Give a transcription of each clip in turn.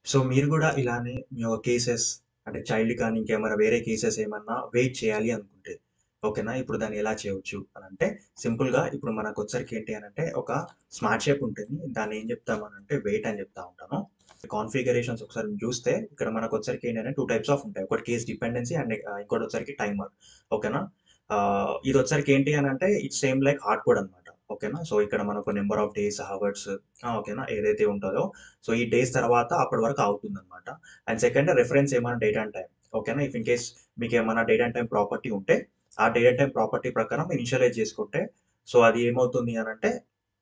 so మీరు కూడా ఇలానే మీ యొక్క కేసెస్ అంటే చైల్డ్ కానీ ఇంకేమైనా వేరే కేసెస్ ఏమన్నా వెయిట్ చేయాలి అనుకుంటే ఓకేనా ఇప్పుడు దాన్ని ఎలా చేయవచ్చు అని అంటే సింపుల్గా ఇప్పుడు మనకు వచ్చరికి ఏంటి అని అంటే ఒక స్మార్ట్ షేప్ ఉంటుంది దాన్ని ఏం చెప్తామనంటే వెయిట్ అని చెప్తా ఉంటాను కాన్ఫిగరేషన్స్ ఒకసారి చూస్తే ఇక్కడ మనకు వచ్చరికి ఏంటంటే టూ టైప్స్ ఆఫ్ ఉంటాయి ఒకటి కేస్ డిపెండెన్సీ అండ్ ఇంకోటి వచ్చరికి టైమర్ ఓకేనా ఇది వచ్చరికి ఏంటి అని అంటే it's same like hard code అనమాట ఓకేనా సో ఇక్కడ మనకు నెంబర్ ఆఫ్ డేస్ హవర్స్ ఓకేనా ఏదైతే ఉంటుందో సో ఈ డేస్ తర్వాత అప్పటి వరకు అవుతుంది అనమాట అండ్ సెకండ్ రెఫరెన్స్ ఏమైనా డేట్ అండ్ టైం ఓకేనా ఇఫ్ ఇన్ కేస్ మీకు ఏమైనా డేట్ అండ్ టైం ప్రాపర్టీ ఉంటే ఆ డేట్ అండ్ టైం ప్రాపర్టీ ప్రకారం ఇనిషియలైజ్ చేసుకుంటే సో అది ఏమవుతుంది అని అంటే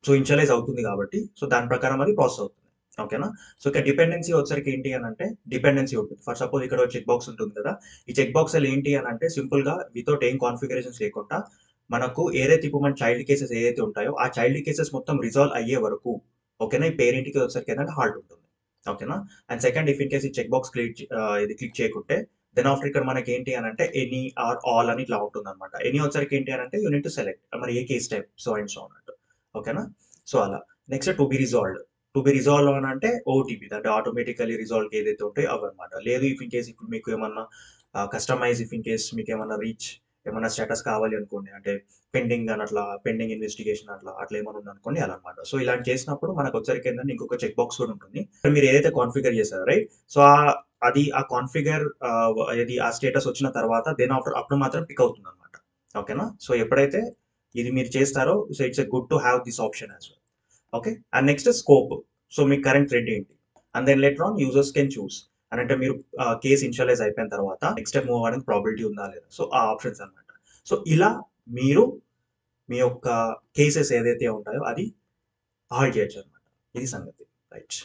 సో ఇనిషియలైజ్ అవుతుంది కాబట్టి సో దాని ప్రకారం అది ప్రాసెస్ అవుతుంది ఓకేనా సో ఇక్కడ డిపెండెన్సీ వచ్చరికి ఏంటి అని అంటే డిపెండెన్సీ ఉంటుంది ఫర్ సపోజ్ ఇక్కడ చెక్ బాక్స్ ఉంటుంది కదా ఈ చెక్ బాక్స్ ఏంటి అని అంటే సింపుల్ గా వితౌట్ ఏం కాన్ఫిగరేషన్స్ లేకుండా మనకు ఏదైతే ఇప్పుడు మన చైల్డ్ కేసెస్ ఏదైతే ఉంటాయో ఆ చైల్డ్ కేసెస్ మొత్తం రిజాల్వ్ అయ్యే వరకు ఓకేనా ఈ పేరెంట్కి వచ్చరికి ఏంటంటే హాల్ట్ ఉంటుంది ఓకేనా and second if in case ఈ చెక్ బాక్స్ ఇది క్లిక్ చేయకుంటే దెన్ ఆఫ్టర్ ఇక్కడ మనకి ఏంటి అని అంటే ఎనీ ఆర్ ఆల్ అని ఇట్లా ఉంటుంది అనమాట ఎనీ వచ్చరికి ఏంటి అని అంటే యూనిట్ టు సెలెక్ట్ మరి ఏ case type so and so అన్నట్టు ఓకేనా సో అలా నెక్స్ట్ టు బి రిజాల్వ్ అని అంటే ఓటీపీ అంటే ఆటోమేటికలీ రిజాల్వ్ ఏదైతే ఉంటాయో అవి అనమాట లేదు ఇఫ్ ఇన్ కేస్ ఇప్పుడు మీకు ఏమన్నా కస్టమైజ్ ఇఫ్ ఇన్ కేస్ మీకు ఏమన్నా రీచ్ ఏమన్నా స్టేటస్ కావాలి అనుకోండి అంటే పెండింగ్ అని అట్లా పెండింగ్ ఇన్వెస్టిగేషన్ అట్లా అట్లా ఏమైనా ఉంది అనుకోండి అలా అనమాట సో ఇలాంటి చేసినప్పుడు మనకు వచ్చరికి ఏంటంటే ఇంకొక చెక్ బాక్స్ కూడా ఉంటుంది మీరు ఏదైతే కాన్ఫిగర్ చేశారో రైట్ సో అది ఆ కాన్ఫిగర్ ఇది ఆ స్టేటస్ వచ్చిన తర్వాత దెన్ ఆఫ్టర్ అప్పుడు మాత్రం పిక్ అవుతుంది అనమాట ఓకేనా సో ఎప్పుడైతే ఇది మీరు చేస్తారో so it's a good to have this option as well okay and next scope so మీ కరెంట్ థ్రెడ్ ఏంటి and then later on users can choose అని అంటే మీరు కేసు ఇనిషియలైజ్ అయిపోయిన తర్వాత నెక్స్ట్ స్టెప్ మూవ్ అవ్వడానికి ప్రాబిలిటీ ఉందా లేదా సో ఆ ఆప్షన్స్ అనమాట సో ఇలా మీరు మీ యొక్క కేసెస్ ఏదైతే ఉంటాయో అది హాల్ట్ చేయొచ్చు అనమాట ఇది సంగతి రైట్